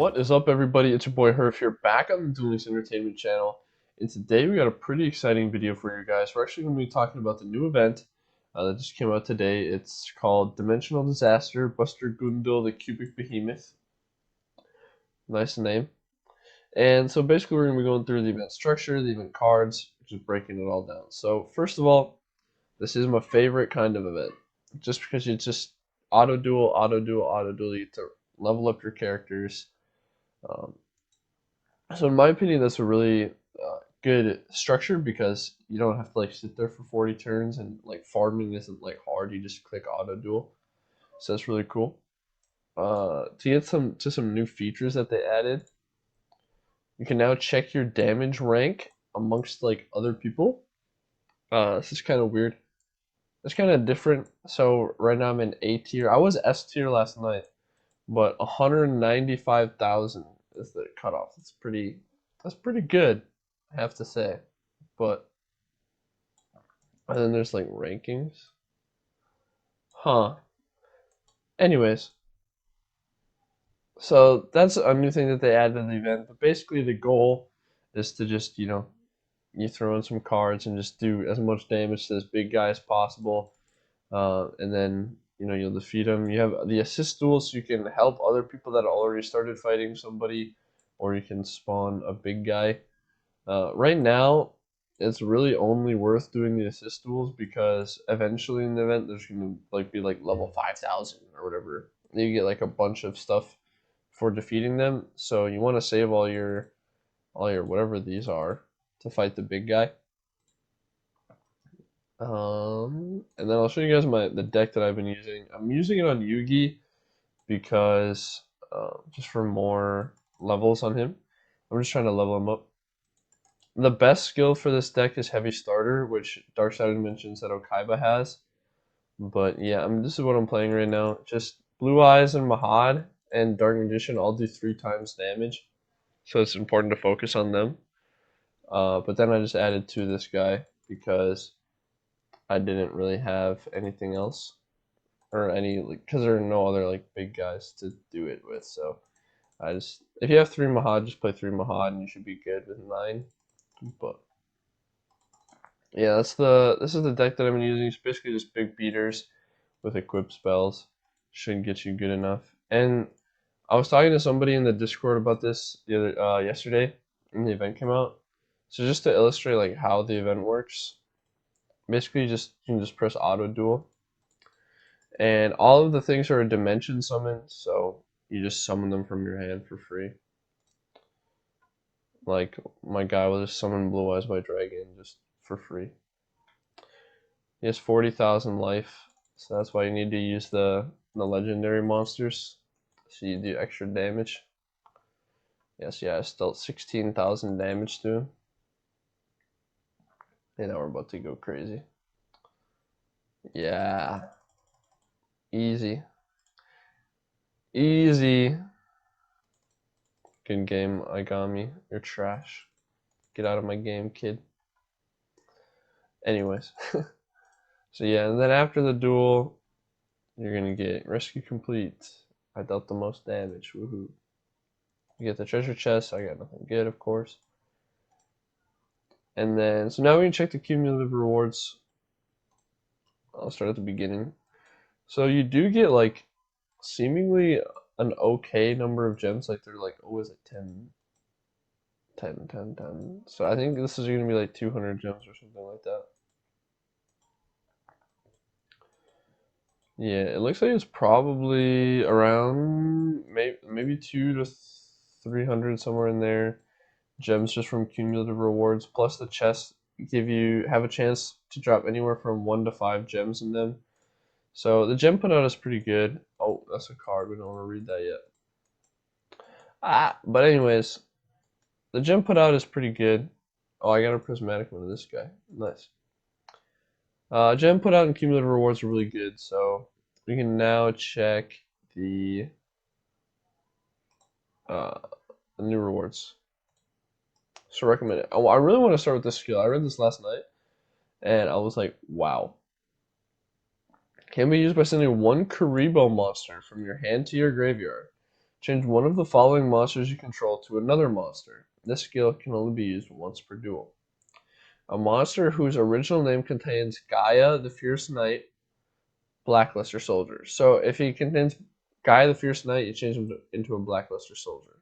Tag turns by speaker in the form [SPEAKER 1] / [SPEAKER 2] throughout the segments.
[SPEAKER 1] What is up, everybody? It's your boy Herf here, back on the Duel Entertainment channel. And today we got a pretty exciting video for you guys. We're actually going to be talking about the new event that just came out today. It's called Dimensional Disaster Buster Gundel the Cubic Behemoth. Nice name. And so basically we're going to be going through the event structure, the event cards, just breaking it all down. So first of all, this is my favorite kind of event. Just because you just auto duel, auto duel, auto duel, you get to level up your characters. Um, So in my opinion, that's a really good structure because you don't have to like sit there for 40 turns and like farming isn't like hard. You just click auto duel, so that's really cool. To get some new features that they added, you can now check your damage rank amongst like other people. This is kind of weird. It's kind of different. So right now I'm in A tier. I was S tier last night, but 195,000 is the cutoff. That's pretty good, I have to say. But and then there's like rankings. Huh. Anyways, so that's a new thing that they added in the event. But basically the goal is to just, you throw in some cards and just do as much damage to this big guy as possible. And then, you'll defeat him. You have the assist duel, so you can help other people that already started fighting somebody, or you can spawn a big guy. Right now, it's really only worth doing the assist duels because eventually in the event there's gonna like be like level 5,000 or whatever. You get like a bunch of stuff for defeating them. So you want to save all your whatever these are to fight the big guy. And then I'll show you guys the deck that I've been using. I'm using it on Yugi because just for more levels on him. I'm just trying to level him up. The best skill for this deck is Heavy Starter, which Dark Side Dimensions that Okaiba has. But yeah, this is what I'm playing right now. Just Blue Eyes and Mahad and Dark Magician all do 3 times damage. So it's important to focus on them. But then I just added to this guy because I didn't really have anything else. Or any, because there are no other like big guys to do it with. So if you have 3 Mahad, just play 3 Mahad and you should be good with 9. But yeah, this is the deck that I've been using. It's basically just big beaters with equip spells. Should get you good enough. And I was talking to somebody in the Discord about this yesterday when the event came out. So just to illustrate like how the event works, basically you can just press auto duel, and all of the things are a dimension summon. So you just summon them from your hand for free. Like my guy will just summon Blue Eyes White Dragon just for free. He has 40,000 life, so that's why you need to use the legendary monsters, so you do extra damage. Yes, yeah, it's still 16,000 damage to him. And now we're about to go crazy. Yeah, easy, easy. Good game, Igami. You're trash. Get out of my game, kid. Anyways, so yeah, and then after the duel, you're gonna get rescue complete. I dealt the most damage. Woohoo! You get the treasure chest. I got nothing good, of course. And then, so now we can check the cumulative rewards. I'll start at the beginning. So you do get like seemingly an okay number of gems. Like they're like always like 10, 10, 10, 10. So I think this is going to be like 200 gems or something like that. Yeah, it looks like it's probably around maybe 2 to 300, somewhere in there. Gems just from cumulative rewards, plus the chests have a chance to drop anywhere from 1 to 5 gems in them. So the gem put out is pretty good. Oh, that's a card. We don't want to read that yet. But anyways, the gem put out is pretty good. Oh, I got a prismatic one of this guy. Nice. Gem put out and cumulative rewards are really good. So we can now check the new rewards. So recommend it. Oh, I really want to start with this skill. I read this last night, and I was like, wow. Can be used by sending 1 Karibo monster from your hand to your graveyard. Change one of the following monsters you control to another monster. This skill can only be used once per duel. A monster whose original name contains Gaia the Fierce Knight, Blackluster Soldier. So if he contains Gaia the Fierce Knight, you change him into a Blackluster Soldier.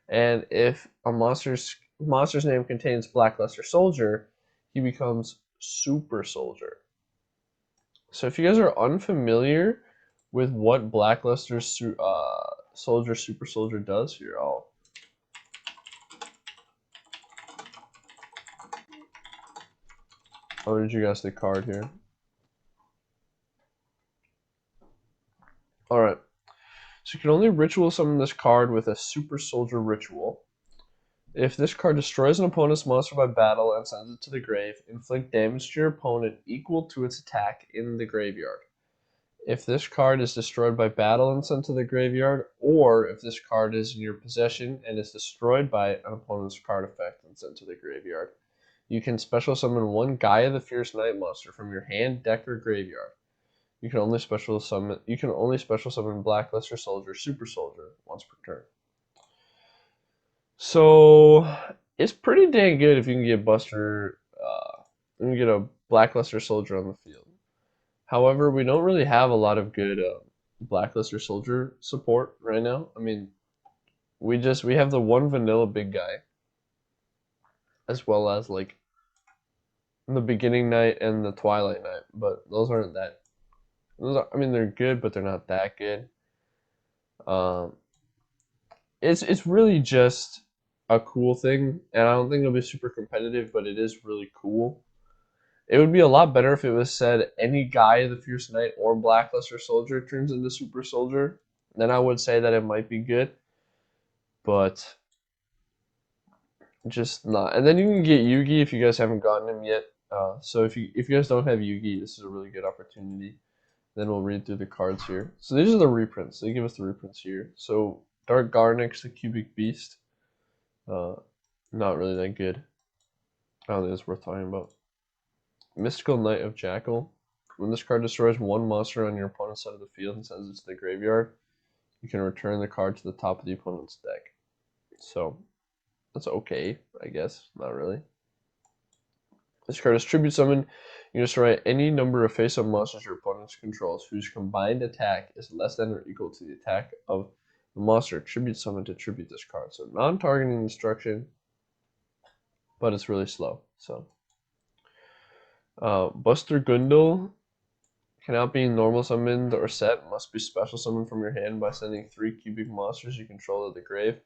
[SPEAKER 1] And if a monster's name contains Blackluster Soldier, he becomes Super Soldier. So if you guys are unfamiliar with what Blackluster Soldier Super Soldier does, here I'll read you guys the card here. Alright. So you can only ritual summon this card with a Super Soldier ritual. If this card destroys an opponent's monster by battle and sends it to the grave, inflict damage to your opponent equal to its attack in the graveyard. If this card is destroyed by battle and sent to the graveyard, or if this card is in your possession and is destroyed by an opponent's card effect and sent to the graveyard, you can special summon one Gaia the Fierce Knight monster from your hand, deck, or graveyard. You can only special summon Blackluster Soldier, Super Soldier once per turn. So it's pretty dang good if you can get you can get a Blackluster Soldier on the field. However, we don't really have a lot of good Blackluster Soldier support right now. I mean, we have the one vanilla big guy, as well as like the Beginning Knight and the Twilight Knight, but those aren't that. I mean, they're good, but they're not that good. It's really just a cool thing, and I don't think it'll be super competitive, but it is really cool. It would be a lot better if it was said any guy, the Fierce Knight or Blackluster Soldier turns into Super Soldier. Then I would say that it might be good, but just not. And then you can get Yugi if you guys haven't gotten him yet. So if you guys don't have Yugi, this is a really good opportunity. Then we'll read through the cards here. So these are the reprints. They give us the reprints here. So Dark Garnix, the Cubic Beast. Not really that good. I don't think it's worth talking about. Mystical Knight of Jackal. When this card destroys one monster on your opponent's side of the field and sends it to the graveyard, you can return the card to the top of the opponent's deck. So that's okay, I guess. Not really. This card is Tribute Summon. You can destroy any number of face-up monsters your opponent controls whose combined attack is less than or equal to the attack of the monster Tribute Summon to tribute this card. So non-targeting destruction, but it's really slow. So Buster Gundle cannot be normal summoned or set. Must be special summoned from your hand by sending 3 cubic monsters you control to the grave.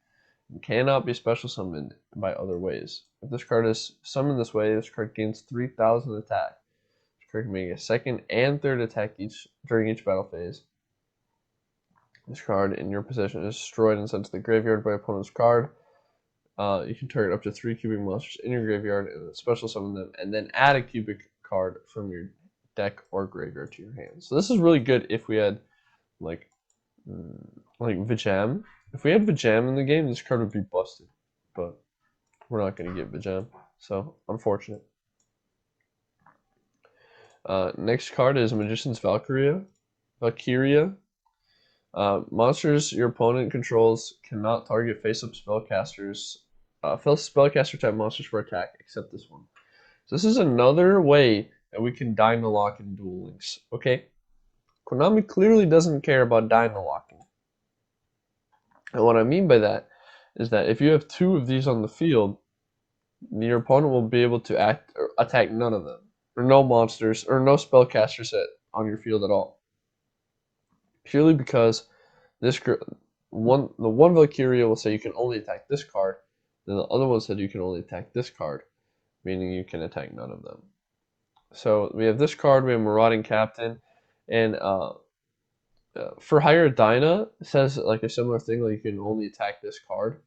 [SPEAKER 1] And cannot be special summoned by other ways. If this card is summoned this way, this card gains 3,000 attack. This card can make a second and third attack during each battle phase. This card in your possession is destroyed and sent to the graveyard by opponent's card. You can target up to 3 cubic monsters in your graveyard and special summon them, and then add a cubic card from your deck or graveyard to your hand. So this is really good if we had like Vijam. If we had Vijam in the game, this card would be busted. But we're not going to get Vijam, so unfortunate. Next card is Magician's Valkyria. Monsters your opponent controls cannot target face-up spellcasters, spellcaster type monsters for attack, except this one. So this is another way that we can Dynalock in Duel Links. Okay, Konami clearly doesn't care about Dynalocking. And what I mean by that is that if you have 2 of these on the field, your opponent will be able to attack none of them, or no monsters, or no spellcaster set on your field at all. Purely because the one Valkyria will say you can only attack this card, then the other one said you can only attack this card, meaning you can attack none of them. So we have this card, we have Marauding Captain, and for higher Dyna, it says like a similar thing, like you can only attack this card.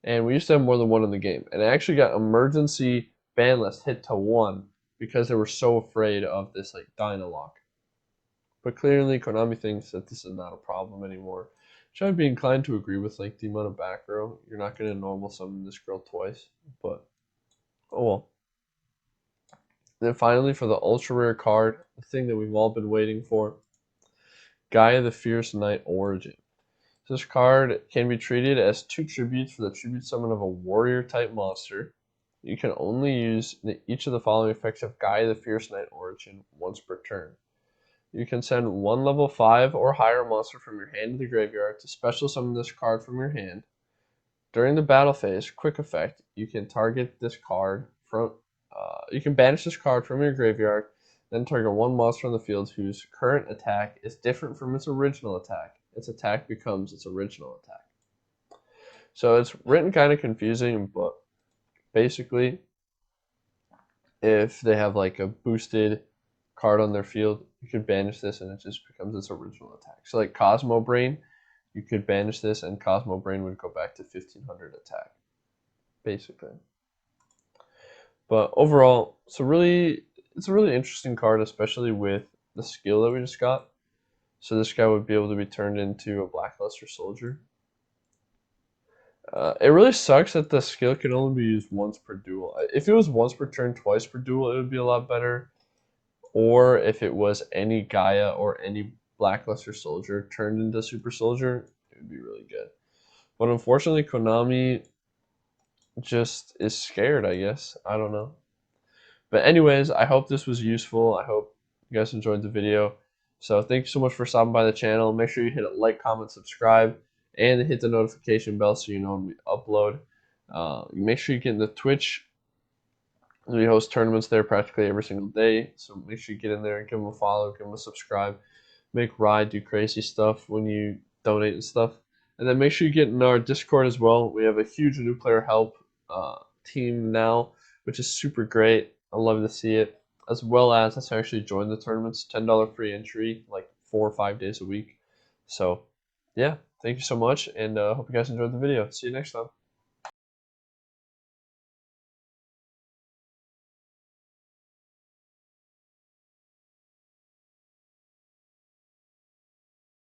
[SPEAKER 1] And we used to have more than one in the game. And it actually got emergency ban list hit to 1 because they were so afraid of this like Dynalock. But clearly Konami thinks that this is not a problem anymore. Which I'd be inclined to agree with, like the amount of back row. You're not gonna normal summon this girl twice, but oh well. And then finally for the ultra rare card, the thing that we've all been waiting for. Gaia the Fierce Knight Origin. This card can be treated as 2 tributes for the tribute summon of a warrior type monster. You can only use each of the following effects of Gaia the Fierce Knight Origin once per turn. You can send 1 level 5 or higher monster from your hand to the graveyard to special summon this card from your hand. During the battle phase, quick effect, you can target this card from you can banish this card from your graveyard, then target 1 monster on the field whose current attack is different from its original attack. Its attack becomes its original attack. So it's written kind of confusing, but basically, if they have like a boosted card on their field, you could banish this and it just becomes its original attack. So like Cosmo Brain, you could banish this and Cosmo Brain would go back to 1500 attack, basically. But overall, it's a really interesting card, especially with the skill that we just got. So this guy would be able to be turned into a Blackluster Soldier. It really sucks that the skill can only be used once per duel. If it was once per turn, twice per duel, it would be a lot better. Or if it was any Gaia or any Blackluster Soldier turned into Super Soldier, it would be really good. But unfortunately, Konami just is scared, I guess. I don't know. But anyways, I hope this was useful. I hope you guys enjoyed the video. So thank you so much for stopping by the channel. Make sure you hit a like, comment, subscribe, and hit the notification bell so you know when we upload. Make sure you get in the Twitch. We host tournaments there practically every single day. So make sure you get in there and give them a follow, give them a subscribe. Make Rye do crazy stuff when you donate and stuff. And then make sure you get in our Discord as well. We have a huge new player help team now, which is super great. I love to see it. As well as let's actually join the tournaments. $10 free entry, like 4 or 5 days a week. So yeah, thank you so much, and hope you guys enjoyed the video. See you next time.